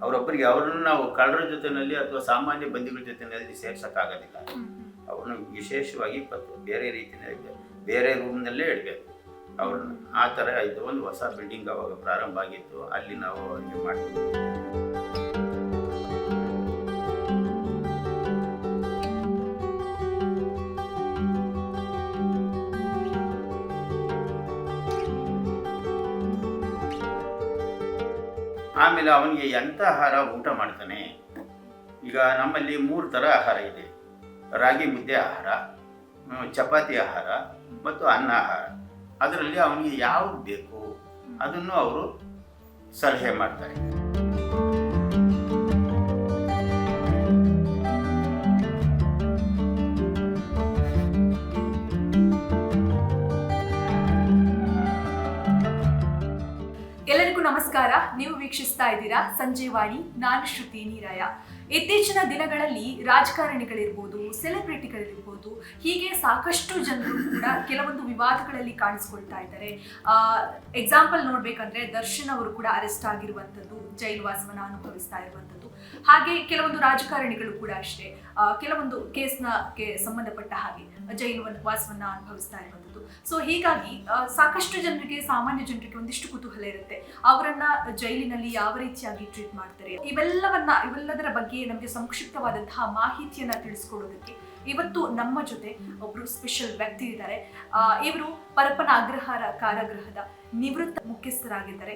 ಅವರೊಬ್ಬರಿಗೆ ಅವ್ರನ್ನ ನಾವು ಕಳ್ಳರ ಜೊತೆಯಲ್ಲಿ ಅಥವಾ ಸಾಮಾನ್ಯ ಬಂದಿಗಳ ಜೊತೆಯಲ್ಲಿ ಸೇರ್ಸೋಕ್ಕಾಗೋದಿಲ್ಲ. ಅವ್ರನ್ನ ವಿಶೇಷವಾಗಿ ಬೇರೆ ರೀತಿಯಲ್ಲಿ ಬೇರೆ ರೂಮ್ನಲ್ಲೇ ಇಡಬೇಕು ಅವ್ರನ್ನ. ಆ ಥರ ಇದು ಒಂದು ಹೊಸ ಬಿಲ್ಡಿಂಗ್ ಅವಾಗ ಪ್ರಾರಂಭ ಆಗಿತ್ತು, ಅಲ್ಲಿ ನಾವು ಅವ್ರಿಗೆ ಮಾಡ್ತೀವಿ. ಆಮೇಲೆ ಅವನಿಗೆ ಎಂಥ ಆಹಾರ ಊಟ ಮಾಡ್ತಾನೆ. ಈಗ ನಮ್ಮಲ್ಲಿ 3 ಥರ ಆಹಾರ ಇದೆ: ರಾಗಿ ಮುದ್ದೆ ಆಹಾರ, ಚಪಾತಿ ಆಹಾರ ಮತ್ತು ಅನ್ನ ಆಹಾರ. ಅದರಲ್ಲಿ ಅವನಿಗೆ ಯಾವುದು ಬೇಕು ಅದನ್ನು ಅವರು ಸಲಹೆ ಮಾಡ್ತಾರೆ. ಎಲ್ಲರಿಗೂ ನಮಸ್ಕಾರ. ನೀವು ವೀಕ್ಷಿಸ್ತಾ ಇದ್ದೀರಾ ಸಂಜೆವಾಣಿ. ನಾನು ಶ್ರುತಿ ನೀರಾಯ. ಇತ್ತೀಚಿನ ದಿನಗಳಲ್ಲಿ ರಾಜಕಾರಣಿಗಳಿರ್ಬೋದು, ಸೆಲೆಬ್ರಿಟಿಗಳಿರ್ಬೋದು, ಹೀಗೆ ಸಾಕಷ್ಟು ಜನರು ಕೂಡ ಕೆಲವೊಂದು ವಿವಾದಗಳಲ್ಲಿ ಕಾಣಿಸ್ಕೊಳ್ತಾ ಇದ್ದಾರೆ. ಎಕ್ಸಾಂಪಲ್ ನೋಡ್ಬೇಕಂದ್ರೆ ದರ್ಶನ್ ಅವರು ಕೂಡ ಅರೆಸ್ಟ್ ಆಗಿರುವಂಥದ್ದು, ಜೈಲುವಾಸವನ್ನ ಅನುಭವಿಸ್ತಾ ಇರುವಂಥದ್ದು. ಹಾಗೆ ಕೆಲವೊಂದು ರಾಜಕಾರಣಿಗಳು ಕೂಡ ಅಷ್ಟೇ ಕೆಲವೊಂದು ಕೇಸ್ಗೆ ಸಂಬಂಧಪಟ್ಟ ಹಾಗೆ ಜೈಲುವಾಸವನ್ನ ಅನುಭವಿಸ್ತಾ ಇರುವಂಥದ್ದು. ಸೊ ಹೀಗಾಗಿ ಸಾಕಷ್ಟು ಜನರಿಗೆ, ಸಾಮಾನ್ಯ ಜನರಿಗೆ ಒಂದಿಷ್ಟು ಕುತೂಹಲ ಇರುತ್ತೆ, ಅವರನ್ನ ಜೈಲಿನಲ್ಲಿ ಯಾವ ರೀತಿಯಾಗಿ ಟ್ರೀಟ್ ಮಾಡ್ತಾರೆ. ಇವೆಲ್ಲದರ ಬಗ್ಗೆ ನಮಗೆ ಸಂಕ್ಷಿಪ್ತವಾದಂತಹ ಮಾಹಿತಿಯನ್ನ ತಿಳಿಸ್ಕೊಡೋದಕ್ಕೆ ಇವತ್ತು ನಮ್ಮ ಜೊತೆ ಒಬ್ರು ಸ್ಪೆಷಲ್ ವ್ಯಕ್ತಿ ಇದ್ದಾರೆ. ಇವರು ಪರಪ್ಪನ ಅಗ್ರಹಾರ ಕಾರಾಗೃಹದ ನಿವೃತ್ತ ಮುಖ್ಯಸ್ಥರಾಗಿದ್ದಾರೆ.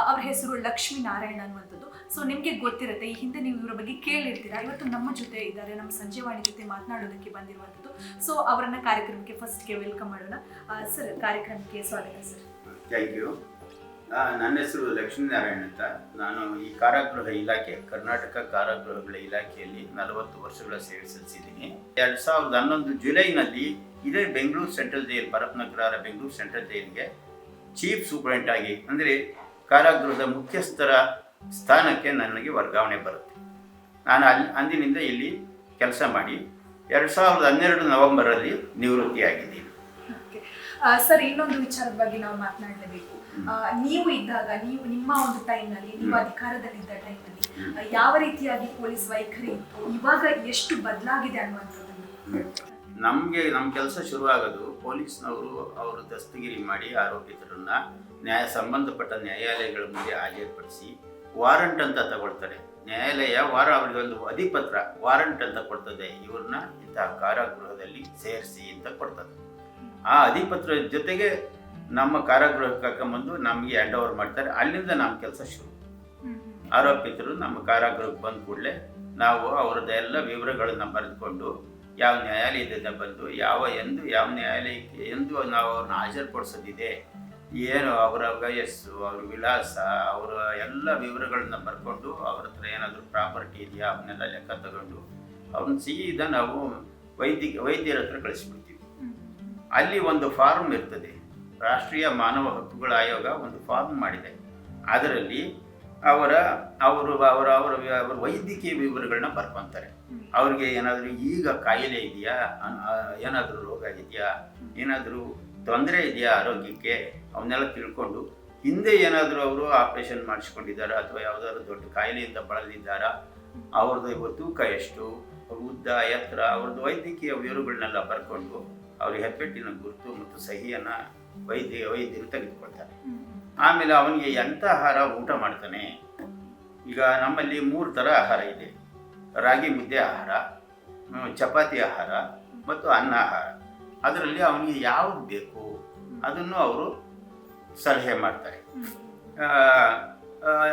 ಅವ್ರ ಹೆಸರು ಲಕ್ಷ್ಮೀನಾರಾಯಣ ಅನ್ನುವಂಥದ್ದು. ಸೊ ನಿಮ್ಗೆ ಗೊತ್ತಿರುತ್ತೆ, ಈ ಹಿಂದೆ ನೀವು ಇವರ ಬಗ್ಗೆ ಕೇಳಿರ್ತೀರಾ. ಇವತ್ತು ನಮ್ಮ ಜೊತೆ ಇದ್ದಾರೆ, ನಮ್ಮ ಸಂಜೆವಾಣಿ ಜೊತೆ ಮಾತನಾಡೋದಕ್ಕೆ ಬಂದಿರುವಂಥದ್ದು. ಸೊ ಅವರನ್ನ ಕಾರ್ಯಕ್ರಮಕ್ಕೆ ಫಸ್ಟ್ಗೆ ವೆಲ್ಕಮ್ ಮಾಡೋಣ. ಸರ್, ಕಾರ್ಯಕ್ರಮಕ್ಕೆ ಸ್ವಾಗತ ಸರ್. Thank you. ನನ್ನ ಹೆಸರು ಲಕ್ಷ್ಮೀನಾರಾಯಣ ಅಂತ. ನಾನು ಈ ಕಾರಾಗೃಹ ಇಲಾಖೆ, ಕರ್ನಾಟಕ ಕಾರಾಗೃಹಗಳ ಇಲಾಖೆಯಲ್ಲಿ 40 ವರ್ಷಗಳ ಸೇವೆ ಸಲ್ಲಿಸಿದ್ದೀನಿ. 2011 ಜುಲೈನಲ್ಲಿ ಇದೇ Bengaluru central jail, Parappana Agrahara Bengaluru central ಜೈಲಿಗೆ ಚೀಫ್ ಸೂಪರಿಂಟ್ ಆಗಿ, ಅಂದರೆ ಕಾರಾಗೃಹದ ಮುಖ್ಯಸ್ಥರ ಸ್ಥಾನಕ್ಕೆ ನನಗೆ ವರ್ಗಾವಣೆ ಬರುತ್ತೆ. ನಾನು ಅಂದಿನಿಂದ ಇಲ್ಲಿ ಕೆಲಸ ಮಾಡಿ 2012 ನವೆಂಬರಲ್ಲಿ ನಿವೃತ್ತಿಯಾಗಿದ್ದೀನಿ. ಸರ್, ಇನ್ನೊಂದು ವಿಚಾರದ ಬಗ್ಗೆ ನಾವು ಮಾತನಾಡಲೇಬೇಕು. ನೀವು ಇದ್ದಾಗ, ನಿಮ್ಮ ಒಂದು ಟೈಮ್ನಲ್ಲಿ, ನೀವು ಅಧಿಕಾರದಲ್ಲಿದ್ದ ಟೈಮ್ನಲ್ಲಿ ಯಾವ ರೀತಿಯಾಗಿ ಪೊಲೀಸ್ ವೈಖರಿ ಇತ್ತು, ಇವಾಗ ಎಷ್ಟು ಬದಲಾಗಿದೆ ಅನ್ನುವಂಥದ್ದು. ನಮ್ಮ ಕೆಲಸ ಶುರುವಾಗೋದು ಪೊಲೀಸ್ನವರು ಅವರು ದಸ್ತಗಿರಿ ಮಾಡಿ ಆರೋಪಿತರನ್ನ ಸಂಬಂಧಪಟ್ಟ ನ್ಯಾಯಾಲಯಗಳ ಮುಂದೆ ಹಾಜರುಪಡಿಸಿ ವಾರಂಟ್ ಅಂತ ತಗೊಳ್ತಾರೆ. ನ್ಯಾಯಾಲಯ ಅವರಿಗೆ ಒಂದು ಅಧಿಪತ್ರ, ವಾರಂಟ್ ಅಂತ ಕೊಡ್ತದೆ, ಇವ್ರನ್ನ ಇಂತಹ ಕಾರಾಗೃಹದಲ್ಲಿ ಸೇರಿಸಿ ಅಂತ ಕೊಡ್ತದೆ. ಆ ಅಧಿಪತ್ರ ಜೊತೆಗೆ ನಮ್ಮ ಕಾರಾಗೃಹಕ್ಕೆ ಕರ್ಕೊಂಬಂದು ನಮಗೆ ಹ್ಯಾಂಡ್ ಓವರ್ ಮಾಡ್ತಾರೆ. ಅಲ್ಲಿಂದ ನಮ್ಮ ಕೆಲಸ ಶುರು. ಆರೋಪಿತರು ನಮ್ಮ ಕಾರಾಗೃಹಕ್ಕೆ ಬಂದ ಕೂಡಲೇ ನಾವು ಅವರದ್ದೆಲ್ಲ ವಿವರಗಳನ್ನು ಬರೆದುಕೊಂಡು ಯಾವ ನ್ಯಾಯಾಲಯದಿಂದ ಬಂದು ಯಾವ ನ್ಯಾಯಾಲಯಕ್ಕೆ ಎಂದು ನಾವು ಅವ್ರನ್ನ ಹಾಜರುಪಡಿಸೋದಿದೆ, ಏನು ಅವರ ವಯಸ್ಸು, ಅವ್ರ ವಿಳಾಸ, ಅವರ ಎಲ್ಲ ವಿವರಗಳನ್ನ ಬರ್ಕೊಂಡು ಅವ್ರ ಹತ್ರ ಏನಾದರೂ ಪ್ರಾಪರ್ಟಿ ಇದೆಯಾ ಅವನ್ನೆಲ್ಲ ಲೆಕ್ಕ ತಗೊಂಡು ಅವ್ರನ್ನ ಸೀದಾ ನಾವು ವೈದ್ಯರ ಹತ್ರ ಕಳಿಸ್ಬಿಡ್ತೀವಿ. ಅಲ್ಲಿ ಒಂದು ಫಾರ್ಮ್ ಇರ್ತದೆ, ರಾಷ್ಟ್ರೀಯ ಮಾನವ ಹಕ್ಕುಗಳ ಆಯೋಗ ಒಂದು ಫಾರ್ಮ್ ಮಾಡಿದೆ. ಅದರಲ್ಲಿ ಅವರ ವೈದ್ಯಕೀಯ ವಿವರಗಳನ್ನ ಬರ್ಕೊತಾರೆ. ಅವ್ರಿಗೆ ಏನಾದರೂ ಈಗ ಕಾಯಿಲೆ ಇದೆಯಾ, ಏನಾದರೂ ರೋಗ ಇದೆಯಾ, ಏನಾದರೂ ತೊಂದರೆ ಇದೆಯಾ ಆರೋಗ್ಯಕ್ಕೆ, ಅವನ್ನೆಲ್ಲ ತಿಳ್ಕೊಂಡು ಹಿಂದೆ ಏನಾದರೂ ಅವರು ಆಪರೇಷನ್ ಮಾಡಿಸ್ಕೊಂಡಿದ್ದಾರಾ ಅಥವಾ ಯಾವುದಾದ್ರು ದೊಡ್ಡ ಕಾಯಿಲೆಯಿಂದ ಬಳಲಿದ್ದಾರಾ, ಅವ್ರದ್ದು ತೂಕ ಎಷ್ಟು, ಉದ್ದ, ಎತ್ತರ, ಅವ್ರದ್ದು ವೈದ್ಯಕೀಯ ವಿವರಗಳನ್ನೆಲ್ಲ ಬರ್ಕೊಂಡು ಅವ್ರಿಗೆ ಹೆಬ್ಬೆಟ್ಟಿನ ಗುರುತು ಮತ್ತು ಸಹಿಯನ್ನು ವೈದ್ಯರು ತೆಗೆದುಕೊಳ್ತಾರೆ. ಆಮೇಲೆ ಅವನಿಗೆ ಎಂಥ ಆಹಾರ ಊಟ ಮಾಡ್ತಾನೆ. ಈಗ ನಮ್ಮಲ್ಲಿ 3 ಥರ ಆಹಾರ ಇದೆ: ರಾಗಿ ಮುದ್ದೆ ಆಹಾರ, ಚಪಾತಿ ಆಹಾರ ಮತ್ತು ಅನ್ನ ಆಹಾರ. ಅದರಲ್ಲಿ ಅವನಿಗೆ ಯಾವುದು ಬೇಕು ಅದನ್ನು ಅವರು ಸಲಹೆ ಮಾಡ್ತಾರೆ.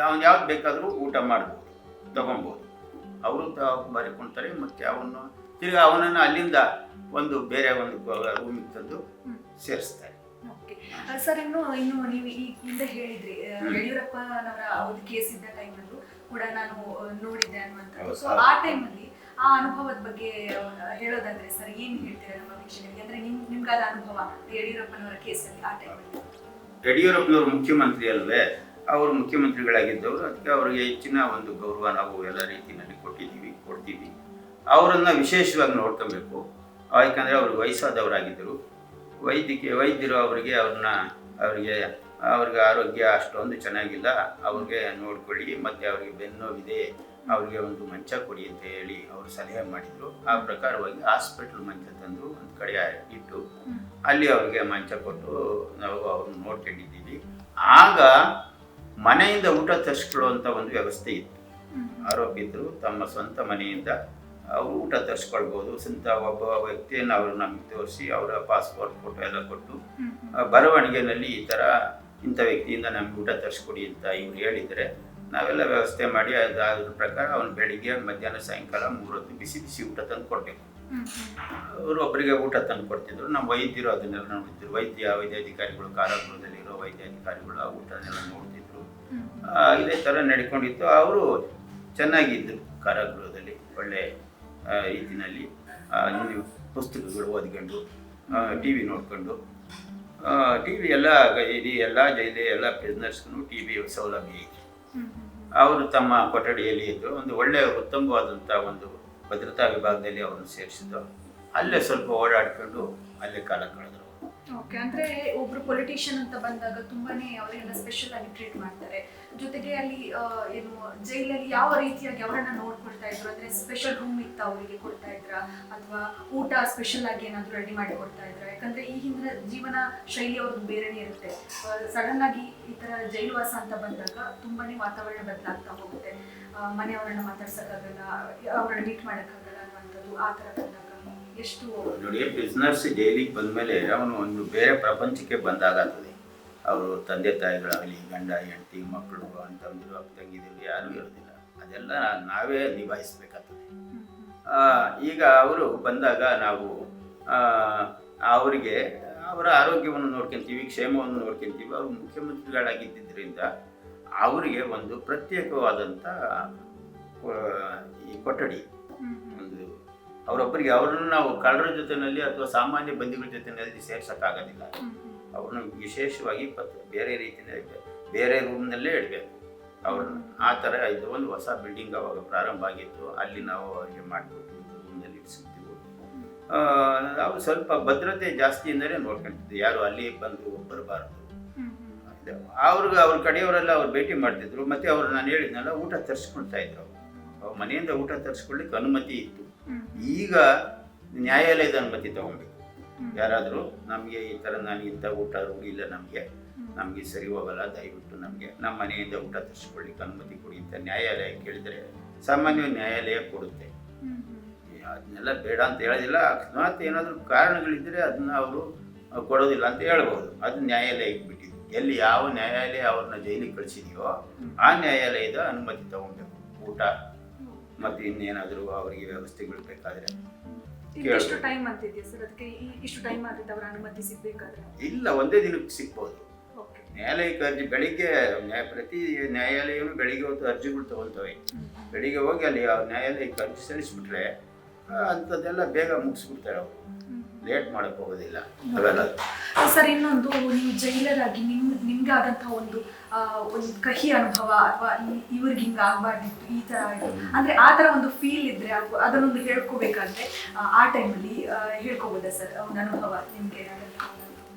ಅವನು ಯಾವ್ದು ಬೇಕಾದರೂ ಊಟ ಮಾಡ್ಬೋದು, ತಗೊಬೋದು. ಅವರು ಬರೆಕೊಳ್ತಾರೆ. ಮತ್ತು ಅವನನ್ನು ಅಲ್ಲಿಂದ ಬೇರೆ ಒಂದು ರೂಮಿಗೆ ತಂದು ಸೇರಿಸ್ತಾರೆ. ಸರ್, ಇನ್ನು ನೀವು ಈ ಹಿಂದೆ ಹೇಳಿದ್ರಿ, ಯಡಿಯೂರಪ್ಪನವರ ಒಂದು ಕೇಸ್ ಇದ್ದ ಟೈಮಲ್ಲೂ ಕೂಡ ನಾನು ನೋಡಿದ್ದೆ ಅನ್ನುವಂಥದ್ದು. ಸೊ ಆ ಟೈಮಲ್ಲಿ ಆ ಅನುಭವದ ಬಗ್ಗೆ ಹೇಳೋದಾದ್ರೆ ಸರ್, ಏನು ಹೇಳ್ತೀರಾ ನಮ್ಮ ವೀಕ್ಷಕರಿಗೆ? ಅಂದ್ರೆ ನಿಮ್ಗಾದ ಅನುಭವ ಯಡಿಯೂರಪ್ಪನವರ ಕೇಸಲ್ಲಿ ಆ ಟೈಮಲ್ಲಿ? ಯಡಿಯೂರಪ್ಪನವರು ಮುಖ್ಯಮಂತ್ರಿ ಅಲ್ವೇ, ಅವರು ಮುಖ್ಯಮಂತ್ರಿಗಳಾಗಿದ್ದವರು. ಅದಕ್ಕೆ ಅವರಿಗೆ ಹೆಚ್ಚಿನ ಒಂದು ಗೌರವ ನಾವು ಎಲ್ಲ ರೀತಿಯಲ್ಲಿ ಕೊಡ್ತೀವಿ. ಅವರನ್ನು ವಿಶೇಷವಾಗಿ ನೋಡ್ಕೊಬೇಕು. ಯಾಕಂದರೆ ಅವರು ವಯಸ್ಸಾದವರಾಗಿದ್ದರು. ವೈದ್ಯರು ಅವರಿಗೆ ಅವ್ರಿಗೆ ಆರೋಗ್ಯ ಅಷ್ಟೊಂದು ಚೆನ್ನಾಗಿಲ್ಲ, ಅವ್ರಿಗೆ ನೋಡ್ಕೊಳ್ಳಿ, ಮತ್ತು ಅವ್ರಿಗೆ ಬೆನ್ನೋವಿದೆ, ಅವ್ರಿಗೆ ಒಂದು ಮಂಚ ಕೊಡಿ ಅಂತ ಹೇಳಿ ಅವರು ಸಲಹೆ ಮಾಡಿದರು. ಆ ಪ್ರಕಾರವಾಗಿ ಹಾಸ್ಪಿಟ್ಲ್ ಮಂಚ ತಂದು ಒಂದು ಕಡೆ ಇಟ್ಟು ಅಲ್ಲಿ ಅವ್ರಿಗೆ ಮಂಚ ಕೊಟ್ಟು ನಾವು ಅವ್ರನ್ನ ನೋಡ್ಕೊಂಡಿದ್ದೀವಿ. ಆಗ ಮನೆಯಿಂದ ಊಟ ತರಿಸ್ಕೊಳ್ಳುವಂಥ ಒಂದು ವ್ಯವಸ್ಥೆ ಇತ್ತು. ಆರೋಪಿತರು ತಮ್ಮ ಸ್ವಂತ ಮನೆಯಿಂದ ಅವರು ಊಟ ತರಿಸ್ಕೊಳ್ಬೋದು. ಸ್ವಂತ ಒಬ್ಬ ವ್ಯಕ್ತಿಯನ್ನು ಅವರು ನಮಗೆ ತೋರಿಸಿ ಅವರ ಪಾಸ್ಪೋರ್ಟ್ ಫೋಟೋ ಎಲ್ಲ ಕೊಟ್ಟು ಬರವಣಿಗೆಯಲ್ಲಿ ಈ ಥರ ಇಂಥ ವ್ಯಕ್ತಿಯಿಂದ ನಮ್ಗೆ ಊಟ ತರಿಸ್ಕೊಡಿ ಅಂತ ಇವ್ರು ಹೇಳಿದರೆ ನಾವೆಲ್ಲ ವ್ಯವಸ್ಥೆ ಮಾಡಿ ಅದ್ರ ಪ್ರಕಾರ ಅವನು ಬೆಳಿಗ್ಗೆ ಮಧ್ಯಾಹ್ನ ಸಾಯಂಕಾಲ 3 ಹೊತ್ತು ಬಿಸಿ ಬಿಸಿ ಊಟ ತಂದು ಕೊಡಬೇಕು. ಅವರು ಒಬ್ಬರಿಗೆ ಊಟ ತಂದು ಕೊಡ್ತಿದ್ರು. ನಮ್ಮ ವೈದ್ಯರು ಅದನ್ನೆಲ್ಲ ನೋಡ್ತಿದ್ರು. ವೈದ್ಯಾಧಿಕಾರಿಗಳು, ಕಾರಾಗೃಹದಲ್ಲಿರೋ ವೈದ್ಯಾಧಿಕಾರಿಗಳು ಆ ಊಟನೆಲ್ಲ ನೋಡ್ತಿದ್ರು. ಇದೇ ಥರ ನಡ್ಕೊಂಡಿತ್ತು. ಅವರು ಚೆನ್ನಾಗಿದ್ದರು ಕಾರಾಗೃಹದಲ್ಲಿ, ಒಳ್ಳೆ ರೀತಿಯಲ್ಲಿ ಪುಸ್ತಕಗಳು ಓದ್ಕೊಂಡು, ಟಿ ವಿ ನೋಡ್ಕೊಂಡು, ಟಿ ವಿ ಎಲ್ಲ ಜೈಲಿ ಎಲ್ಲ ಪ್ರಿಸ್ನರ್ಸ್ಗೂ ಟಿ ವಿ ಸೌಲಭ್ಯ ಇದೆ. ಅವರು ತಮ್ಮ ಕೊಠಡಿಯಲ್ಲಿ ಇದ್ದರು. ಒಂದು ಒಳ್ಳೆಯ ಉತ್ತಮವಾದಂಥ ಒಂದು ಭದ್ರತಾ ವಿಭಾಗದಲ್ಲಿ ಅವರನ್ನು ಸೇರಿಸಿದ್ದು. ಅಲ್ಲೇ ಸ್ವಲ್ಪ ಓಡಾಡ್ಕೊಂಡು ಅಲ್ಲೇ ಕಾಲ ಕಳೆದರು. ಓಕೆ, ಅಂದ್ರೆ ಒಬ್ರು ಪೊಲಿಟಿಷಿಯನ್ ಅಂತ ಬಂದಾಗ ತುಂಬಾನೇ ಅವರೆಲ್ಲ ಸ್ಪೆಷಲ್ ಆಗಿ ಟ್ರೀಟ್ ಮಾಡ್ತಾರೆ. ಜೊತೆಗೆ ಅಲ್ಲಿ ಏನು ಜೈಲಲ್ಲಿ ಯಾವ ರೀತಿಯಾಗಿ ಅವರನ್ನ ನೋಡ್ಕೊಳ್ತಾ ಇದ್ರು, ಅಂದ್ರೆ ಸ್ಪೆಷಲ್ ರೂಮ್ ಇತ್ತು ಅವರಿಗೆ ಕೊಡ್ತಾ ಇದ್ರ, ಅಥವಾ ಊಟ ಸ್ಪೆಷಲ್ ಆಗಿ ಏನಾದ್ರು ರೆಡಿ ಮಾಡಿ ಕೊಡ್ತಾ ಇದ್ರ? ಯಾಕಂದ್ರೆ ಈ ಹಿಂದಿನ ಜೀವನ ಶೈಲಿ ಅವ್ರದ್ದು ಬೇರೆನೇ ಇರುತ್ತೆ. ಸಡನ್ ಆಗಿ ಈ ತರ ಜೈಲುವಾಸ ಅಂತ ಬಂದಾಗ ತುಂಬಾನೇ ವಾತಾವರಣ ಬದಲಾಗ್ತಾ ಹೋಗುತ್ತೆ. ಮನೆಯವರನ್ನ ಮಾತಾಡ್ಸಕ್ಕಾಗಲ್ಲ, ಅವರನ್ನ ಮೀಟ್ ಮಾಡಕ್ಕಾಗಲ್ಲ ಅನ್ನುವಂಥದ್ದು. ಆ ತರ ಬಂದಾಗ ಎಷ್ಟು ನೋಡಿ, ಬಿಸ್ನೆಸ್ ಜೈಲಿಗೆ ಬಂದಮೇಲೆ ಅವನು ಒಂದು ಬೇರೆ ಪ್ರಪಂಚಕ್ಕೆ ಬಂದಾಗತ್ತದೆ. ಅವರು ತಂದೆ ತಾಯಿಗಳಾಗಲಿ, ಗಂಡ ಹೆಂಡತಿ, ಮಕ್ಕಳು, ಅಂತಂದಿರು, ಅಕ್ಕಂಗಿದ್ರು ಯಾರೂ ಇರೋದಿಲ್ಲ. ಅದೆಲ್ಲ ನಾವೇ ನಿಭಾಯಿಸ್ಬೇಕಾಗ್ತದೆ. ಈಗ ಅವರು ಬಂದಾಗ ನಾವು ಅವರಿಗೆ ಅವರ ಆರೋಗ್ಯವನ್ನು ನೋಡ್ಕೊತೀವಿ, ಕ್ಷೇಮವನ್ನು ನೋಡ್ಕೊತೀವಿ. ಅವರು ಮುಖ್ಯಮಂತ್ರಿಗಳಾಗಿದ್ದರಿಂದ ಅವರಿಗೆ ಒಂದು ಪ್ರತ್ಯೇಕವಾದಂಥ ಈ ಕೊಠಡಿ, ಒಂದು ಅವರೊಬ್ಬರಿಗೆ ಅವರನ್ನು ನಾವು ಕಳ್ಳರ ಜೊತೆಯಲ್ಲಿ ಅಥವಾ ಸಾಮಾನ್ಯ ಬಂದಿಗಳ ಜೊತೆಯಲ್ಲಿ ಸೇರ್ಸೋಕ್ಕಾಗೋದಿಲ್ಲ. ಅವ್ರನ್ನ ವಿಶೇಷವಾಗಿ ಬೇರೆ ರೀತಿಯಲ್ಲಿ ಬೇರೆ ರೂಮ್ನಲ್ಲೇ ಇಡಬೇಕು ಅವ್ರನ್ನ. ಆ ಥರ ಇದು ಒಂದು ಹೊಸ ಬಿಲ್ಡಿಂಗ್ ಅವಾಗ ಪ್ರಾರಂಭ ಆಗಿತ್ತು. ಅಲ್ಲಿ ನಾವು ಅವರಿಗೆ ಮಾಡಿಕೊಟ್ಟು ರೂಮ್ನಲ್ಲಿ ಇಡಿಸಿರ್ತೀವಿ. ನಾವು ಸ್ವಲ್ಪ ಭದ್ರತೆ ಜಾಸ್ತಿಯಿಂದಲೇ ನೋಡ್ಕೊಳ್ತಿದ್ವಿ. ಯಾರು ಅಲ್ಲಿ ಬಂದು ಬರಬಾರ್ದು. ಅವ್ರ ಕಡೆಯವರೆಲ್ಲ ಅವ್ರು ಭೇಟಿ ಮಾಡ್ತಿದ್ರು. ಮತ್ತು ಅವರು ನಾನು ಹೇಳಿದ್ನಲ್ಲ, ಊಟ ತರಿಸ್ಕೊಳ್ತಾ ಇದ್ರು. ಅವ್ರ ಮನೆಯಿಂದ ಊಟ ತರಿಸ್ಕೊಳ್ಳಿಕ್ಕೆ ಅನುಮತಿ ಇತ್ತು. ಈಗ ನ್ಯಾಯಾಲಯದ ಅನುಮತಿ ತಗೊಬೇಕು. ಯಾರಾದರೂ ನಮಗೆ ಈ ಥರ ನಾನು ಇಂಥ ಊಟ ಇಲ್ಲ, ನಮಗೆ ಸರಿ ಹೋಗಲ್ಲ, ದಯವಿಟ್ಟು ನಮಗೆ ನಮ್ಮ ಮನೆಯಿಂದ ಊಟ ತರಿಸ್ಕೊಳ್ಳಿಕ್ಕೆ ಅನುಮತಿ ಕೊಡಿ ಅಂತ ನ್ಯಾಯಾಲಯ ಕೇಳಿದರೆ ಸಾಮಾನ್ಯ ನ್ಯಾಯಾಲಯ ಕೊಡುತ್ತೆ. ಅದನ್ನೆಲ್ಲ ಬೇಡ ಅಂತ ಹೇಳೋದಿಲ್ಲ. ಅಕಸ್ಮಾತ್ ಏನಾದರೂ ಕಾರಣಗಳಿದ್ದರೆ ಅದನ್ನ ಅವರು ಕೊಡೋದಿಲ್ಲ ಅಂತ ಹೇಳ್ಬೋದು. ಅದು ನ್ಯಾಯಾಲಯಕ್ಕೆ ಬಿಟ್ಟಿದ್ದು. ಎಲ್ಲಿ ಯಾವ ನ್ಯಾಯಾಲಯ ಅವ್ರನ್ನ ಜೈಲಿಗೆ ಕಳಿಸಿದೆಯೋ ಆ ನ್ಯಾಯಾಲಯದ ಅನುಮತಿ ತಗೊಬೇಕು. ಊಟ ಮತ್ತು ಇನ್ನೇನಾದರೂ ಅವರಿಗೆ ವ್ಯವಸ್ಥೆಗಳು ಬೇಕಾದರೆ ಎಷ್ಟು ಟೈಮ್ ಅಂತಿದ್ಯಾ ಸರ್? ಅದಕ್ಕೆ ಇಷ್ಟು ಟೈಮ್ ಆಗ್ತದೆ ಅವರ ಅನುಮತಿ ಸಿಗಬೇಕಾದ್ರೆ? ಇಲ್ಲ, ಒಂದೇ ದಿನಕ್ಕೆ ಸಿಗ್ಬೋದು. ನ್ಯಾಯಾಲಯಕ್ಕೆ ಅರ್ಜಿ ಬೆಳಿಗ್ಗೆ ಪ್ರತಿ ನ್ಯಾಯಾಲಯವು ಬೆಳಿಗ್ಗೆ ಹೊತ್ತು ಅರ್ಜಿಗಳು ತಗೊಳ್ತವೆ. ಬೆಳಿಗ್ಗೆ ಹೋಗಿ ಅಲ್ಲಿ ನ್ಯಾಯಾಲಯಕ್ಕೆ ಅರ್ಜಿ ಸಲ್ಲಿಸ್ಬಿಟ್ರೆ ಅಂಥದ್ದೆಲ್ಲ ಬೇಗ ಮುಗಿಸ್ಬಿಡ್ತಾರೆ. ಅವರು ಲೇಟ್ ಮಾಡೋಕ್ಕೆ ಹೋಗೋದಿಲ್ಲ ಅವೆಲ್ಲ. ಸರ್, ಇನ್ನೊಂದು, ನೀವು ಜೈಲರ್ ಆಗಿ ನಿಮ್ಗೆ ಆದಂತಹ ಒಂದು ಕಹಿ ಅನುಭವ, ಅಥವಾ ಇವ್ರಿಗೆ ಹಿಂಗೆ ಆಗಬಾರ್ದಿತ್ತು, ಈ ಥರ ಆಯಿತು ಅಂದರೆ ಆ ಥರ ಒಂದು ಫೀಲ್ ಇದ್ದರೆ ಅದನ್ನೊಂದು ಹೇಳ್ಕೋಬೇಕಾದ್ರೆ ಆ ಟೈಮಲ್ಲಿ ಹೇಳ್ಕೋಬೋದಾ ಸರ್? ಒಂದು ಅನುಭವ ನಿಮಗೆ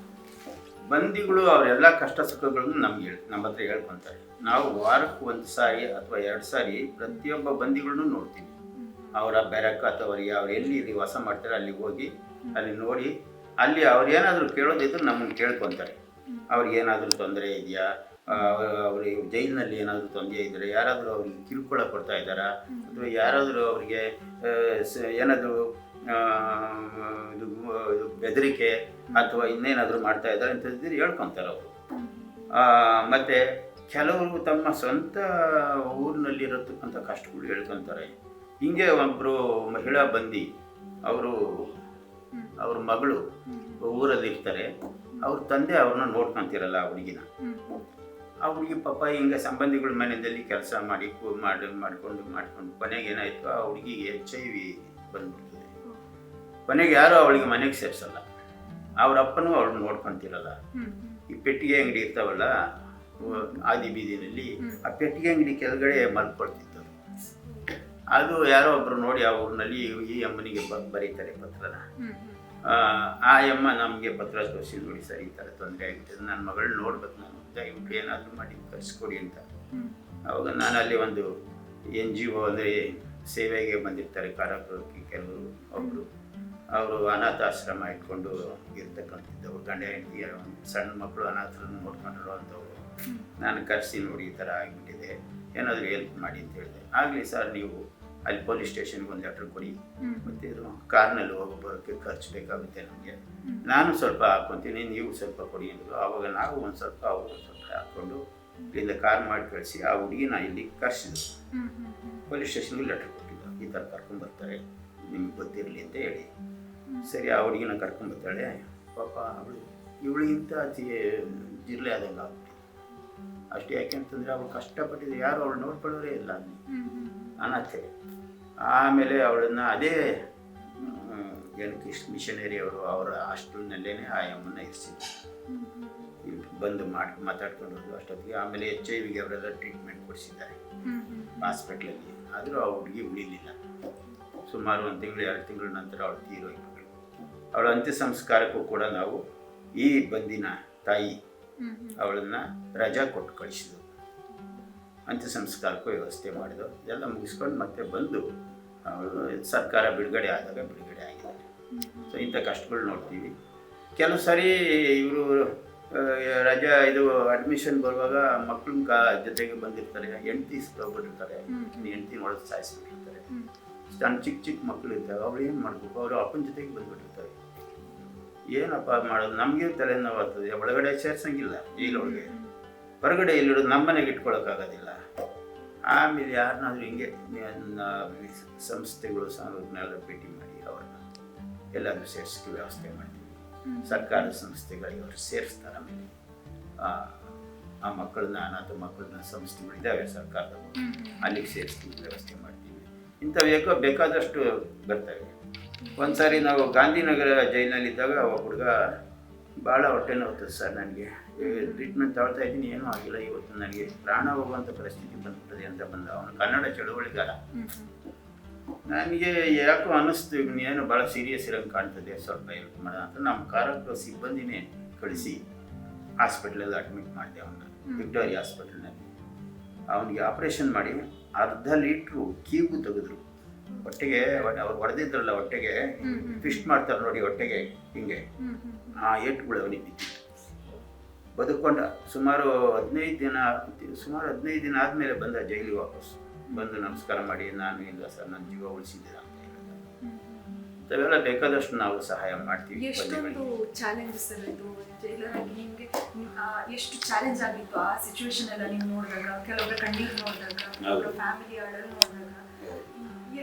ಬಂದಿಗಳು ಅವರೆಲ್ಲ ಕಷ್ಟ ಸುಖಗಳನ್ನು ನಮ್ಮ ಹತ್ರ ಹೇಳ್ಕೊತಾರೆ. ನಾವು ವಾರಕ್ಕೆ 1 ಸಾರಿ ಅಥವಾ 2 ಸಾರಿ ಪ್ರತಿಯೊಬ್ಬ ಬಂದಿಗಳನ್ನು ನೋಡ್ತೀವಿ. ಅವರ ಬೆರಕು ಅಥವಾ ಅವ್ರು ಎಲ್ಲಿ ವಾಸ ಮಾಡ್ತಾರೆ ಅಲ್ಲಿಗೆ ಹೋಗಿ ಅಲ್ಲಿ ನೋಡಿ, ಅಲ್ಲಿ ಅವ್ರೇನಾದರೂ ಕೇಳೋದಿದ್ರು ನಮ್ಮನ್ನು ಕೇಳ್ಕೊತಾರೆ. ಅವ್ರಿಗೇನಾದರೂ ತೊಂದರೆ ಇದೆಯಾ, ಅವ್ರಿಗೆ ಜೈಲಿನಲ್ಲಿ ಏನಾದರೂ ತೊಂದರೆ ಇದ್ದರೆ, ಯಾರಾದರೂ ಅವ್ರಿಗೆ ಕಿರುಕುಳ ಕೊಡ್ತಾ ಇದ್ದಾರಾ, ಅಥವಾ ಯಾರಾದರೂ ಅವರಿಗೆ ಏನಾದರೂ ಬೆದರಿಕೆ ಅಥವಾ ಇನ್ನೇನಾದರೂ ಮಾಡ್ತಾ ಇದ್ದಾರೆ ಅಂತಂದಿದ್ರೆ ಹೇಳ್ಕೊತಾರೆ ಅವರು. ಮತ್ತು ಕೆಲವರು ತಮ್ಮ ಸ್ವಂತ ಊರಿನಲ್ಲಿರತಕ್ಕಂಥ ಕಷ್ಟಗಳು ಹೇಳ್ಕೊತಾರೆ. ಹಿಂಗೆ ಒಬ್ಬರು ಮಹಿಳಾ ಬಂದಿ, ಅವ್ರ ಮಗಳು ಊರಲ್ಲಿ ಇರ್ತಾರೆ. ಅವ್ರ ತಂದೆ ಅವ್ರನ್ನ ನೋಡ್ಕೊತಿರಲ್ಲ ಆ ಹುಡುಗಿನ. ಆ ಹುಡುಗಿ ಪಾಪ ಹಿಂಗೆ ಸಂಬಂಧಿಗಳ ಮನೆಯಲ್ಲಿ ಕೆಲಸ ಮಾಡ್ಕೊಂಡು ಕೊನೆಗೆ ಏನಾಯಿತು, ಆ ಹುಡುಗಿಗೆ HIV ಬಂದ್ಬಿಡ್ತದೆ. ಕೊನೆಗೆ ಯಾರೂ ಅವಳಿಗೆ ಮನೆಗೆ ಸೇರಿಸಲ್ಲ. ಅವ್ರ ಅಪ್ಪನೂ ಅವ್ಳನ್ನ ನೋಡ್ಕೊತಿರಲ್ಲ. ಈ ಪೆಟ್ಟಿಗೆ ಅಂಗಡಿ ಇರ್ತಾವಲ್ಲ ಆದಿ ಬೀದಿನಲ್ಲಿ, ಆ ಪೆಟ್ಟಿಗೆ ಅಂಗಡಿ ಕೆಳಗಡೆ ಮಲ್ಕೊಳ್ತಿತ್ತು. ಅದು ಯಾರೋ ಒಬ್ರು ನೋಡಿ ಆ ಊರಿನಲ್ಲಿ ಈ ಅಮ್ಮನಿಗೆ ಬರೀತಾರೆ ಪತ್ರನ. ಆ ಅಮ್ಮ ನಮಗೆ ಪತ್ರ ತೋರಿಸಿ, ನೋಡಿ ಸರ್ ಈ ಥರ ತೊಂದರೆ ಆಗಿರ್ತದೆ, ನನ್ನ ಮಗಳು ನೋಡ್ಬೇಕು ನಾನು ದಯವಿಟ್ಟು ಏನಾದರೂ ಮಾಡಿ ಕಳಿಸ್ಕೊಡಿ ಅಂತ. ಆವಾಗ ನಾನು ಅಲ್ಲಿ ಒಂದು NGO ಅಂದರೆ ಸೇವೆಗೆ ಬಂದಿರ್ತಾರೆ ಕಾರಾಗೃಹಕ್ಕೆ ಕೆಲವರು, ಒಬ್ಬರು ಅವರು ಅನಾಥಾಶ್ರಮ ಇಟ್ಕೊಂಡು ಇರ್ತಕ್ಕಂಥದ್ದವರು, ಗಂಡ ಹೆಂಡತಿ ಸಣ್ಣ ಮಕ್ಕಳು ಅನಾಥರನ್ನು ನೋಡ್ಕೊಂಡಿರುವಂಥವ್ರು. ನಾನು ಕರೆಸಿ ನೋಡಿ ಈ ಥರ ಆಗಿಬಿಟ್ಟಿದೆ, ಏನಾದರೂ ಹೆಲ್ಪ್ ಮಾಡಿ ಅಂತ ಹೇಳಿದೆ. ಆಗಲಿ ಸರ್, ನೀವು ಅಲ್ಲಿ ಪೊಲೀಸ್ ಸ್ಟೇಷನ್ಗೆ ಒಂದು ಲೆಟ್ರ್ ಕೊಡಿ, ಮತ್ತು ಇದು ಕಾರ್ನಲ್ಲಿ ಹೋಗಿ ಬರೋಕ್ಕೆ ಖರ್ಚು ಬೇಕಾಗುತ್ತೆ ನಮಗೆ, ನಾನು ಸ್ವಲ್ಪ ಹಾಕ್ಕೊತೀನಿ, ನೀವು ಸ್ವಲ್ಪ ಕೊಡಿ ಅಂದರು. ಆವಾಗ ನಾವು ಒಂದು ಸ್ವಲ್ಪ ಅವರು ಒಂದು ಸ್ವಲ್ಪ ಹಾಕ್ಕೊಂಡು ಇಲ್ಲಿಂದ ಕಾರ್ ಮಾಡಿ ಕಳಿಸಿ ಆ ಹುಡುಗಿನ ಇಲ್ಲಿ ಕರೆಸಿದ್ರು. ಪೊಲೀಸ್ ಸ್ಟೇಷನ್ಗೆ ಲೆಟ್ರ್ ಕೊಟ್ಟಿದ್ದು, ಈ ಥರ ಕರ್ಕೊಂಡ್ಬರ್ತಾರೆ, ನಿಮ್ಗೆ ಗೊತ್ತಿರಲಿ ಅಂತ ಹೇಳಿ. ಸರಿ, ಆ ಹುಡುಗಿನ ಕರ್ಕೊಂಡ್ಬರ್ತಾಳೆ. ಪಾಪ ಇವಳಿಗಿಂತ ಅತಿ ಜಿರ್ಲೆ ಆದಂಗೆ ಆಗ್ಬಿಟ್ಟಿದೆ. ಅಷ್ಟೇ ಯಾಕೆಂತಂದರೆ ಅವಳು ಕಷ್ಟಪಟ್ಟಿದ್ದು, ಯಾರು ಅವಳು ನೋಡ್ಕೊಳ್ಳೋರೇ ಇಲ್ಲ ಅಲ್ಲಿ, ಅನಾಥೆ. ಆಮೇಲೆ ಅವಳನ್ನು ಅದೇ ಜನಕಿಸ್ಟ್ ಮಿಷನರಿ ಅವರು ಅವರ ಹಾಸ್ಟೆಲ್ನಲ್ಲೇ ಆ ಅಮ್ಮನ್ನ ಇರಿಸಿದ್ರು. ಬಂದು ಮಾತಾಡ್ಕೊಂಡು ಹೋದ್ರು ಅಷ್ಟೊತ್ತಿಗೆ. ಆಮೇಲೆ HIV ಅವರೆಲ್ಲ ಟ್ರೀಟ್ಮೆಂಟ್ ಕೊಡಿಸಿದ್ದಾರೆ ಹಾಸ್ಪಿಟ್ಲಲ್ಲಿ. ಆದರೂ ಆ ಹುಡುಗಿ ಉಳಿಲಿಲ್ಲ. ಸುಮಾರು 1 ತಿಂಗಳು 2 ತಿಂಗಳ ನಂತರ ಅವಳು ತೀರೋಯ್ತು. ಅವಳ ಅಂತ್ಯ ಸಂಸ್ಕಾರಕ್ಕೂ ಕೂಡ ನಾವು ಈ ಬಂದಿನ ತಾಯಿ ಅವಳನ್ನು ರಜಾ ಕೊಟ್ಟು ಕಳಿಸಿದ್ರು. ಅಂತ್ಯ ಸಂಸ್ಕಾರಕ್ಕೂ ವ್ಯವಸ್ಥೆ ಮಾಡಿದ್ರು. ಇದೆಲ್ಲ ಮುಗಿಸ್ಕೊಂಡು ಮತ್ತೆ ಬಂದು ಅವಳು ಸರ್ಕಾರ ಬಿಡುಗಡೆ ಆದಾಗ ಬಿಡುಗಡೆ ಆಗಿದ್ದಾರೆ. ಸೊ ಇಂಥ ಕಷ್ಟಗಳು ನೋಡ್ತೀವಿ. ಕೆಲವು ಸಾರಿ ಇವರು ರಜಾ ಇದು ಅಡ್ಮಿಷನ್ ಬರುವಾಗ ಮಕ್ಕಳ ಜೊತೆಗೆ ಬಂದಿರ್ತಾರೆ, ಹೆಂಡತಿ ತಗೊಬಿಟ್ಟಿರ್ತಾರೆ, ಹೆಂಡತಿ ನೋಡೋದು ಸಾಯಿಸ್ಬಿಟ್ಟಿರ್ತಾರೆ. ಸಣ್ಣ ಚಿಕ್ಕ ಮಕ್ಕಳು ಇರ್ತಾರೆ, ಅವ್ರು ಏನು ಮಾಡಬೇಕು, ಅವರು ಅಪ್ಪನ ಜೊತೆಗೆ ಬಂದುಬಿಟ್ಟಿರ್ತಾರೆ. ಏನಪ್ಪ ಮಾಡೋದು, ನಮಗೆ ತಲೆನೋವು ಆಗ್ತದೆ. ಒಳಗಡೆ ಸೇರ್ಸಂಗಿಲ್ಲ ಜೈಲೊಳಗೆ, ಹೊರಗಡೆ ಇಲ್ಲಿಡೋದು, ನಮ್ಮನೆಗೆ ಇಟ್ಕೊಳ್ಳೋಕ್ಕಾಗೋದಿಲ್ಲ. ಆಮೇಲೆ ಯಾರನ್ನಾದ್ರೂ ಹಿಂಗೆ ಸಂಸ್ಥೆಗಳು ಸಾರ್ವಜನಿಕರ ಭೇಟಿ ಮಾಡಿ ಅವ್ರನ್ನ ಎಲ್ಲಾದರೂ ಸೇರಿಸೋಕ್ಕೆ ವ್ಯವಸ್ಥೆ ಮಾಡ್ತೀವಿ. ಸರ್ಕಾರದ ಸಂಸ್ಥೆಗಳಿಗೆ ಅವರು ಸೇರಿಸ್ತಾರೆ. ಆಮೇಲೆ ಆ ಮಕ್ಕಳನ್ನ, ಅನಾಥ ಮಕ್ಕಳನ್ನ ಸಂಸ್ಥೆಗಳಿದ್ದಾವೆ ಸರ್ಕಾರದ, ಅಲ್ಲಿಗೆ ಸೇರಿಸ್ತೀವಿ, ವ್ಯವಸ್ಥೆ ಮಾಡ್ತೀವಿ. ಇಂಥವು ಬೇಕಾದಷ್ಟು ಬರ್ತವೆ. ಒಂದು ಸಾರಿ ನಾವು ಗಾಂಧಿನಗರ ಜೈಲಿನಲ್ಲಿದ್ದಾಗ ಒಬ್ಬ ಹುಡುಗ ಭಾಳ ಹೊಟ್ಟೆ ನೋಡ್ತದೆ ಸರ್, ನನಗೆ ಟ್ರೀಟ್ಮೆಂಟ್ ತಗೊಳ್ತಾ ಇದ್ದೀನಿ, ಏನೂ ಆಗಿಲ್ಲ, ಇವತ್ತು ನನಗೆ ಪ್ರಾಣ ಹೋಗುವಂಥ ಪರಿಸ್ಥಿತಿ ಬಂದ್ಬಿಟ್ಟದೆ ಅಂತ ಬಂದ. ಅವನು ಕನ್ನಡ ಚಳುವಳಿಗಾರ. ನನಗೆ ಯಾಕೋ ಅನ್ನಿಸ್ತು, ಏನು ಭಾಳ ಸೀರಿಯಸ್ ಇರೋಂಗೆ ಕಾಣ್ತದೆ, ಸ್ವಲ್ಪ ಹೆಲ್ಪ್ ಮಾಡೋಣ ಅಂತ ನಮ್ಮ ಕಾರಾಗೃಹ ಸಿಬ್ಬಂದಿನೇ ಕಳಿಸಿ ಹಾಸ್ಪಿಟ್ಲಲ್ಲಿ ಅಡ್ಮಿಟ್ ಮಾಡಿದೆ ಅವನ್ನ, ವಿಕ್ಟೋರಿಯಾ ಹಾಸ್ಪಿಟಲ್ನಲ್ಲಿ. ಅವನಿಗೆ ಆಪ್ರೇಷನ್ ಮಾಡಿ 1/2 ಲೀಟ್ರು ಕೀವು ತೆಗೆದ್ರು. ಹೊಟ್ಟೆಗೆ ಅವ್ರು ಹೊಡೆದಿದ್ರಲ್ಲ, ಹೊಟ್ಟೆಗೆ ಫಿಸ್ಟ್ ಮಾಡ್ತಾರೆ ನೋಡಿ, ಹೊಟ್ಟೆಗೆ ಹಿಂಗೆ ಆ ಏಟುಗಳು ಅವನಿಗೆ ಬಿದ್ದಿತ್ತು. ಬದುಕೊಂಡ. ಸುಮಾರು 15 ದಿನ ಆದಮೇಲೆ ಬಂದ ಜೈಲಿಗೆ ವಾಪಸ್ ಬಂದು ನಮಸ್ಕಾರ ಮಾಡಿ, ನಾನು ಇಲ್ಲ ಸರ್, ನನ್ನ ಜೀವ ಉಳಿಸಿದ್ದೀರ ಅಂತ ಹೇಳಿದೆ. ಇಂಥವೆಲ್ಲ ಬೇಕಾದಷ್ಟು ನಾವು ಸಹಾಯ ಮಾಡ್ತೀವಿ. ಎಷ್ಟೊಂದು ಚಾಲೆಂಜಸ್ ಇದು ಜೈಲರಾಗಿ ನಿಮಗೆ ಎಷ್ಟು ಚಾಲೆಂಜ್ ಆಗಿತ್ತು ಆ ಸಿಚುವೇಶನ್ ಎಲ್ಲ ನೀವು ನೋಡಿದಾಗ, ಕೆಲವೊಬ್ಬರ ಕಣ್ಣೀರು ನೋಡಿದಾಗ, ಅವರ ಫ್ಯಾಮಿಲಿ ಅಳಲು ನೋಡಿದಾಗ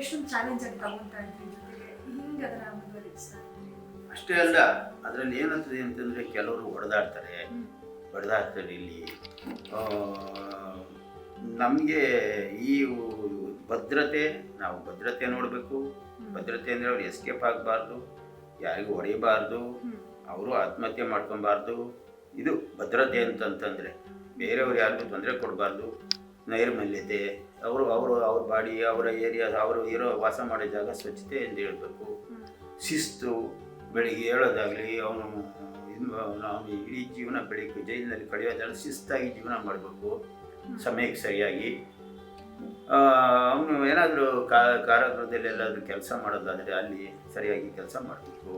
ಎಷ್ಟೊಂದು ಚಾಲೆಂಜ್ ಆಗಿ ತಗೊಂತಾ ಇದ್ರಿ ಜೊತೆಗೆ, ಹಿಂಗೆ ಅದನ್ನ ಮುಂದುವರಿಸ್ತಾ ಇದ್ರಿ. ಅಷ್ಟೇ ಅಲ್ಲ, ಅದರಲ್ಲಿ ಏನಾಗ್ತದೆ ಅಂತಂದರೆ ಕೆಲವರು ಹೊಡೆದಾಡ್ತಾರೆ. ಇಲ್ಲಿ ನಮಗೆ ಈ ಭದ್ರತೆ, ನಾವು ಭದ್ರತೆ ನೋಡಬೇಕು. ಭದ್ರತೆ ಅಂದರೆ ಅವ್ರು ಎಸ್ಕೇಪ್ ಆಗಬಾರ್ದು, ಯಾರಿಗೂ ಹೊಡೆಯಬಾರ್ದು, ಅವರು ಆತ್ಮಹತ್ಯೆ ಮಾಡ್ಕೊಬಾರ್ದು. ಇದು ಭದ್ರತೆ ಅಂತಂತಂದರೆ ಬೇರೆಯವ್ರು ಯಾರಿಗೂ ತೊಂದರೆ ಕೊಡಬಾರ್ದು. ನೈರ್ಮಲ್ಯತೆ, ಅವ್ರ ಬಾಡಿ, ಅವರ ಏರಿಯಾ, ಅವರು ಇರೋ ವಾಸ ಮಾಡೋ ಜಾಗ ಸ್ವಚ್ಛತೆ ಎಂದು ಹೇಳಬೇಕು. ಶಿಸ್ತು, ಬೆಳಿಗ್ಗೆ ಹೇಳೋದಾಗಲಿ, ಅವನು ಇಡೀ ಜೀವನ ಬೆಳಿಗ್ಗೆ ಜೈಲಿನಲ್ಲಿ ಕಳೆಯೋದಾಗಲಿ ಶಿಸ್ತಾಗಿ ಜೀವನ ಮಾಡಬೇಕು, ಸಮಯಕ್ಕೆ ಸರಿಯಾಗಿ. ಅವನು ಏನಾದರೂ ಕಾರಾಗೃಹದಲ್ಲಿ ಎಲ್ಲಾದರೂ ಕೆಲಸ ಮಾಡೋದಾದರೆ ಅಲ್ಲಿ ಸರಿಯಾಗಿ ಕೆಲಸ ಮಾಡಬೇಕು.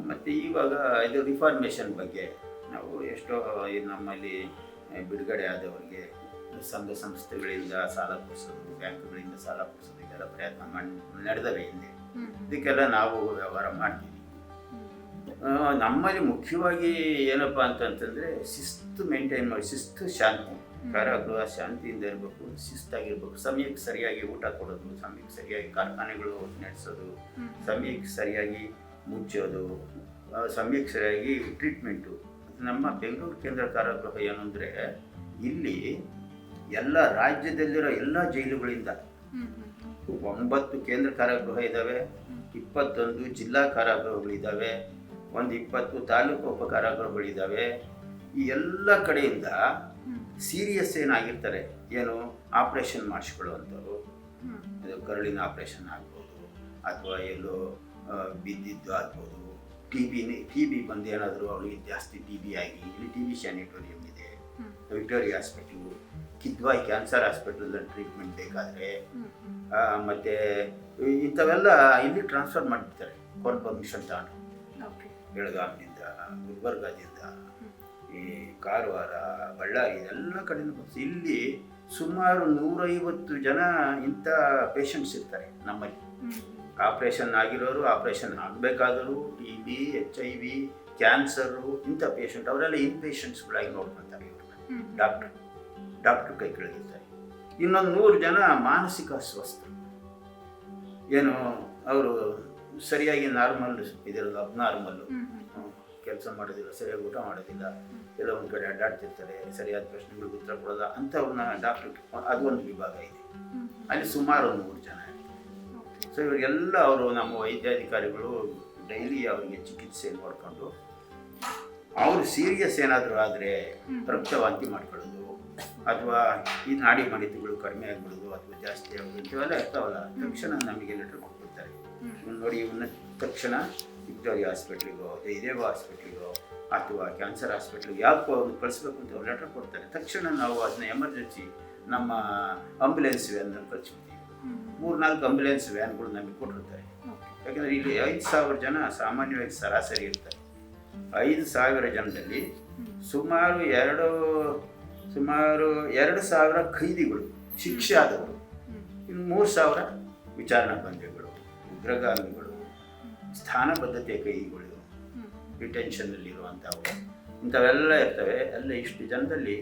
ಮತ್ತು ಇವಾಗ ಇದು ರಿಫಾರ್ಮೇಷನ್ ಬಗ್ಗೆ ನಾವು ಎಷ್ಟೋ ನಮ್ಮಲ್ಲಿ ಬಿಡುಗಡೆ ಆದವರಿಗೆ ಸಂಘ ಸಂಸ್ಥೆಗಳಿಂದ ಸಾಲ ಕೊಡಿಸೋದು, ಬ್ಯಾಂಕ್ಗಳಿಂದ ಸಾಲ ಕೊಡಿಸೋದು, ಇದೆಲ್ಲ ಪ್ರಯತ್ನ ನಡೆದವೆ ಹಿಂದೆ. ಇದಕ್ಕೆಲ್ಲ ನಾವು ವ್ಯವಹಾರ ಮಾಡ್ತೀವಿ. ನಮ್ಮಲ್ಲಿ ಮುಖ್ಯವಾಗಿ ಏನಪ್ಪ ಅಂತಂತಂದರೆ ಶಿಸ್ತು ಮೇಂಟೈನ್ ಮಾಡಿ, ಶಿಸ್ತು ಶಾಂತಿ. ಕಾರಾಗೃಹ ಶಾಂತಿಯಿಂದ ಇರಬೇಕು, ಶಿಸ್ತಾಗಿರ್ಬೇಕು. ಸಮಯಕ್ಕೆ ಸರಿಯಾಗಿ ಊಟ ಕೊಡೋದು, ಸಮಯಕ್ಕೆ ಸರಿಯಾಗಿ ಕಾರ್ಖಾನೆಗಳು ನಡೆಸೋದು, ಸಮಯಕ್ಕೆ ಸರಿಯಾಗಿ ಮುಚ್ಚೋದು, ಸಮಯಕ್ಕೆ ಸರಿಯಾಗಿ ಟ್ರೀಟ್ಮೆಂಟು. ನಮ್ಮ ಬೆಂಗಳೂರು ಕೇಂದ್ರ ಕಾರಾಗೃಹ ಏನು ಅಂದರೆ, ಇಲ್ಲಿ ಎಲ್ಲ ರಾಜ್ಯದಲ್ಲಿರೋ ಎಲ್ಲ ಜೈಲುಗಳಿಂದ 9 ಕೇಂದ್ರ ಕಾರಾಗೃಹ ಇದ್ದಾವೆ, 21 ಜಿಲ್ಲಾ ಕಾರಾಗೃಹಗಳಿದ್ದಾವೆ, ಒಂದು 20 ತಾಲೂಕು ಉಪ ಕಾರಾಗೃಹಗಳಿದ್ದಾವೆ. ಈ ಎಲ್ಲ ಕಡೆಯಿಂದ ಸೀರಿಯಸ್ ಏನಾಗಿರ್ತಾರೆ, ಏನು ಆಪ್ರೇಷನ್ ಮಾಡಿಸ್ಕೊಳ್ಳುವಂಥವ್ರು, ಕರುಳಿನ ಆಪ್ರೇಷನ್ ಆಗ್ಬೋದು, ಅಥವಾ ಎಲ್ಲೋ ಬಿದ್ದಿದ್ದು ಆಗ್ಬೋದು, ಟಿ ಬಿ ಬಂದು ಏನಾದರೂ ಅವಳಿಗೆ ಜಾಸ್ತಿ ಟಿ ಬಿ ಆಗಿ, ಇಲ್ಲಿ ಟಿ ಬಿ ಸ್ಯಾನಿಟೋರಿಯಂ ಇದೆ, Victoria hospital, Kidwai cancer hospital treatment ಬೇಕಾದರೆ, ಮತ್ತು ಇಂಥವೆಲ್ಲ ಇಲ್ಲಿ ಟ್ರಾನ್ಸ್ಫರ್ ಮಾಡಿರ್ತಾರೆ ಫಾರ್ ಪರ್ಮಿಷನ್ ತಗೊಂಡು. ಬೆಳಗಾವಿನಿಂದ, ಗುಲ್ಬರ್ಗಾದಿಂದ, ಈ ಕಾರವಾರ, ಬಳ್ಳಾರಿ ಎಲ್ಲ ಕಡೆಯಿಂದ ಬಂದು ಇಲ್ಲಿ ಸುಮಾರು 150 ಜನ ಇಂಥ ಪೇಷಂಟ್ಸ್ ಇರ್ತಾರೆ ನಮ್ಮಲ್ಲಿ. ಆಪ್ರೇಷನ್ ಆಗಿರೋರು, ಆಪ್ರೇಷನ್ ಆಗಬೇಕಾದರೂ, TB, HIV, ಕ್ಯಾನ್ಸರು, ಇಂಥ ಪೇಷಂಟ್ ಅವರೆಲ್ಲ ಇನ್ ಪೇಷಂಟ್ಸ್ಗಳಾಗಿ ನೋಡ್ಕೊತಾರೆ ಇವ್ರನ್ನ. ಡಾಕ್ಟ್ರು ಕೈ ಕೆಳಗಿರ್ತಾರೆ. ಇನ್ನೊಂದು 100 ಜನ ಮಾನಸಿಕ ಅಸ್ವಸ್ಥರು, ಏನು ಅವರು ಸರಿಯಾಗಿ ನಾರ್ಮಲ್ ಇದಿರೋದು, ಅಬ್ನಾರ್ಮಲ್ಲು, ಕೆಲಸ ಮಾಡೋದಿಲ್ಲ, ಸರಿಯಾಗಿ ಊಟ ಮಾಡೋದಿಲ್ಲ, ಎಲ್ಲ ಒಂದು ಕಡೆ ಅಡ್ಡಾಡ್ತಿರ್ತಾರೆ, ಸರಿಯಾದ ಪ್ರಶ್ನೆಗಳಿಗೆ ಉತ್ತರ ಕೊಡೋಲ್ಲ, ಅಂಥವ್ರನ್ನ ಡಾಕ್ಟ್ರು ಅದು ಒಂದು ವಿಭಾಗ ಇದೆ. ಅಲ್ಲಿ ಸುಮಾರು 100 ಜನ ಇರ್ತಾರೆ. ಸೊ ಇವರಿಗೆಲ್ಲ ಅವರು ನಮ್ಮ ವೈದ್ಯಾಧಿಕಾರಿಗಳು ಡೈಲಿ ಅವರಿಗೆ ಚಿಕಿತ್ಸೆ ನೋಡಿಕೊಂಡು, ಅವರು ಸೀರಿಯಸ್ ಏನಾದರೂ ಆದರೆ ರಕ್ತವಾಂತಿ ಮಾಡ್ಕೊಳ್ಳೋದು, ಅಥವಾ ಈ ನಾಡಿ ಮಡಿತಗಳು ಕಡಿಮೆ ಆಗಿಬಿಡೋದು ಅಥವಾ ಜಾಸ್ತಿ ಆಗೋದು, ಇಂಥವೆಲ್ಲ ಇರ್ತಾವಲ್ಲ, ತಕ್ಷಣ ನಮಗೆ ಲೆಟ್ರ್ ಕೊಟ್ಬಿಡ್ತಾರೆ. ನೋಡಿ ಇವನ್ನ ತಕ್ಷಣ ವಿಕ್ಟೋರಿಯಾ ಹಾಸ್ಪಿಟ್ಲಿಗೋ, ಜಯದೇವ ಹಾಸ್ಪಿಟ್ಲಿಗೋ ಅಥವಾ ಕ್ಯಾನ್ಸರ್ ಹಾಸ್ಪಿಟ್ಲಿಗೆ ಯಾಕೆ ಅವ್ರನ್ನ ಕಳಿಸ್ಬೇಕು ಅಂತ ಅವ್ರು ಲೆಟ್ರ್ ಕೊಡ್ತಾರೆ. ತಕ್ಷಣ ನಾವು ಅದನ್ನ ಎಮರ್ಜೆನ್ಸಿ ನಮ್ಮ ಆಂಬ್ಯುಲೆನ್ಸ್ ವ್ಯಾನಲ್ಲಿ ಕಳಿಸ್ಬಿಡ್ತೀವಿ. 3-4 ಆಂಬ್ಯುಲೆನ್ಸ್ ವ್ಯಾನ್ಗಳು ನಮಗೆ ಕೊಟ್ಟಿರ್ತಾರೆ. ಯಾಕೆಂದರೆ ಇಲ್ಲಿ 5,000 ಜನ ಸಾಮಾನ್ಯವಾಗಿ ಸರಾಸರಿ ಇರ್ತಾರೆ. 5,000 ಜನದಲ್ಲಿ ಸುಮಾರು 2,000 ಖೈದಿಗಳು, ಶಿಕ್ಷೆ ಆದವರು, ಇನ್ನು 3,000 ವಿಚಾರಣಾ ಬಂಧಿಗಳು, ಉಗ್ರಗಾಮಿಗಳು, ಸ್ಥಾನಬದ್ಧತೆ ಕೈದಿಗಳು, ಡಿಟೆನ್ಷನ್ನಲ್ಲಿರುವಂಥವು, ಇಂಥವೆಲ್ಲ ಇರ್ತವೆ. ಎಲ್ಲ ಇಷ್ಟು ಜನದಲ್ಲಿ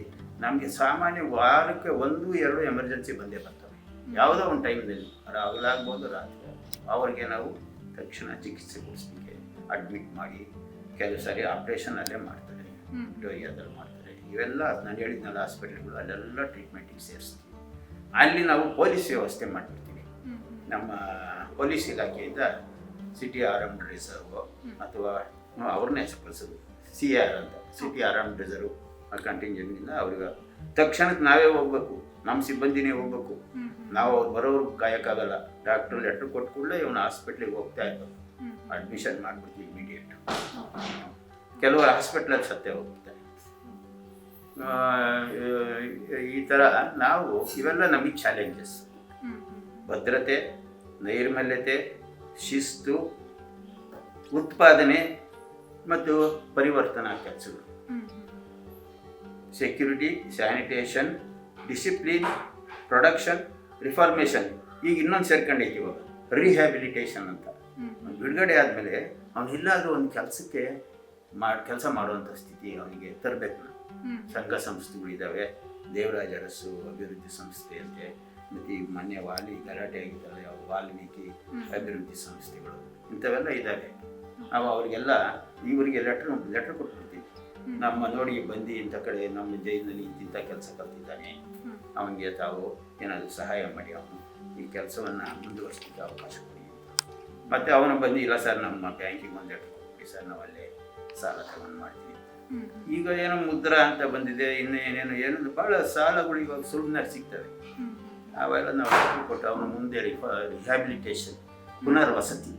ನಮಗೆ ಸಾಮಾನ್ಯ ವಾರಕ್ಕೆ 1-2 ಎಮರ್ಜೆನ್ಸಿ ಬಂದೇ ಬರ್ತವೆ. ಯಾವುದೋ ಒಂದು ಟೈಮ್ನಲ್ಲಿ ಹಗಲಾಗ್ಬೋದು, ರಾತ್ರಿ, ಅವ್ರಿಗೆ ನಾವು ತಕ್ಷಣ ಚಿಕಿತ್ಸೆ ಕೊಡಿಸ್ಲಿಕ್ಕೆ ಅಡ್ಮಿಟ್ ಮಾಡಿ, ಕೆಲವು ಸಾರಿ ಆಪ್ರೇಷನಲ್ಲೇ ಮಾಡ್ತಾರೆ, ವಿಕ್ಟೋರಿಯಾದಲ್ಲಿ ಮಾಡ್ತಾರೆ. ಇವೆಲ್ಲ ನಾನು ಹೇಳಿದ್ನಲ್ಲ ಹಾಸ್ಪಿಟಲ್ಗಳು, ಅಲ್ಲೆಲ್ಲ ಟ್ರೀಟ್ಮೆಂಟಿಗೆ ಸೇರಿಸ್ತೀವಿ. ಅಲ್ಲಿ ನಾವು ಪೊಲೀಸ್ ವ್ಯವಸ್ಥೆ ಮಾಡಿಬಿಡ್ತೀವಿ. ನಮ್ಮ ಪೊಲೀಸ್ ಇಲಾಖೆಯಿಂದ ಸಿಟಿ ಆರ್ಮ್ಡ್ ರಿಸರ್ವ್ ಅಥವಾ ಅವ್ರನ್ನೇ ಕಳಿಸೋದು, CR ಅಂತ, ಸಿಟಿ ಆರ್ಮ್ಡ್ ರಿಸರ್ವ್ ಕಂಟಿಂಜೆಂಟಿಂದ ಅವ್ರಿಗೆ ತಕ್ಷಣಕ್ಕೆ ನಾವೇ ಹೋಗ್ಬೇಕು, ನಮ್ಮ ಸಿಬ್ಬಂದಿನೇ ಹೋಗ್ಬೇಕು. ನಾವು ಅವ್ರು ಬರೋರು ಕಾಯೋಕ್ಕಾಗಲ್ಲ. ಡಾಕ್ಟ್ರು ಲೆಟ್ರ್ ಕೊಟ್ಟು ಕೂಡಲೇ ಇವನು ಹಾಸ್ಪಿಟ್ಲಿಗೆ ಹೋಗ್ತಾ ಇರ್ಬೇಕು, ಅಡ್ಮಿಷನ್ ಮಾಡಿಬಿಡ್ತೀವಿ ಇಮಿಡಿಯೇಟ್. ಕೆಲವರು ಹಾಸ್ಪಿಟ್ಲಲ್ಲಿ ಸತ್ತೇ ಹೋಗ್ತಾರೆ. ಈ ಥರ ನಾವು ಇವೆಲ್ಲ ನಮಗೆ ಚಾಲೆಂಜಸ್. ಭದ್ರತೆ, ನೈರ್ಮಲ್ಯತೆ, ಶಿಸ್ತು, ಉತ್ಪಾದನೆ ಮತ್ತು ಪರಿವರ್ತನಾ ಕೆಲಸಗಳು, security, sanitation, discipline, production, reformation. ಈಗ ಇನ್ನೊಂದು ಸೇರ್ಕೊಂಡೈತಿ ಇವಾಗ ರಿಹ್ಯಾಬಿಲಿಟೇಷನ್ ಅಂತ. ಬಿಡುಗಡೆ ಆದಮೇಲೆ ಅವನು ಎಲ್ಲಾದರೂ ಒಂದು ಕೆಲಸಕ್ಕೆ ಕೆಲಸ ಮಾಡುವಂಥ ಸ್ಥಿತಿ ಅವನಿಗೆ ತರಬೇಕು. ಸಂಘ ಸಂಸ್ಥೆಗಳಿದ್ದಾವೆ, ದೇವರಾಜ ಅರಸು ಅಭಿವೃದ್ಧಿ ಸಂಸ್ಥೆ ಅಂತೆ, ಮತ್ತು ಈಗ ಮೊನ್ನೆ ಗಲಾಟೆ ಆಗಿದ್ದಲ್ಲ, ಯಾವ ವಾಲ್ಮೀಕಿ ಅಭಿವೃದ್ಧಿ ಸಂಸ್ಥೆಗಳು, ಇಂಥವೆಲ್ಲ ಇದ್ದಾವೆ. ನಾವು ಅವರಿಗೆಲ್ಲ ಇವರಿಗೆ ಲೆಟ್ರ್ ಕೊಟ್ಬಿಡ್ತೀವಿ. ನಮ್ಮ ನೋಡಿ ಬಂದು ಇಂಥ ಕಡೆ ನಮ್ಮ ಜೈಲಿನಲ್ಲಿ ಇಂಥ ಕೆಲಸ ಕಲ್ತಿದ್ದಾನೆ, ಅವನಿಗೆ ತಾವು ಏನಾದರೂ ಸಹಾಯ ಮಾಡಿ ಅವನು ಈ ಕೆಲಸವನ್ನು ಮುಂದುವರಿಸಲಿಕ್ಕೆ ಅವಕಾಶ ಕೊಡಿ. ಮತ್ತು ಅವನು ಬಂದು, ಇಲ್ಲ ಸರ್ ನಮ್ಮ ಬ್ಯಾಂಕಿಗೆ ಒಂದು ಲೆಟ್ರ್ ಕೊಟ್ಬಿಡಿ ಸರ್, ನಾವು ಅಲ್ಲೇ ಸಾಲ ತಗೊಂಡು ಮಾಡ್ತೀವಿ. ಈಗ ಏನೋ ಮುದ್ರಾ ಅಂತ ಬಂದಿದೆ, ಇನ್ನು ಏನೇನು ಭಾಳ ಸಾಲಗಳು ಇವಾಗ ಸುಲಭನಾಗಿ ಸಿಗ್ತವೆ. ಅವೆಲ್ಲ ನಾವು ಲೆಟ್ರ್ ಕೊಟ್ಟು ಅವನು ಮುಂದೆ ರಿಹ್ಯಾಬಿಲಿಟೇಷನ್, ಪುನರ್ವಸತಿ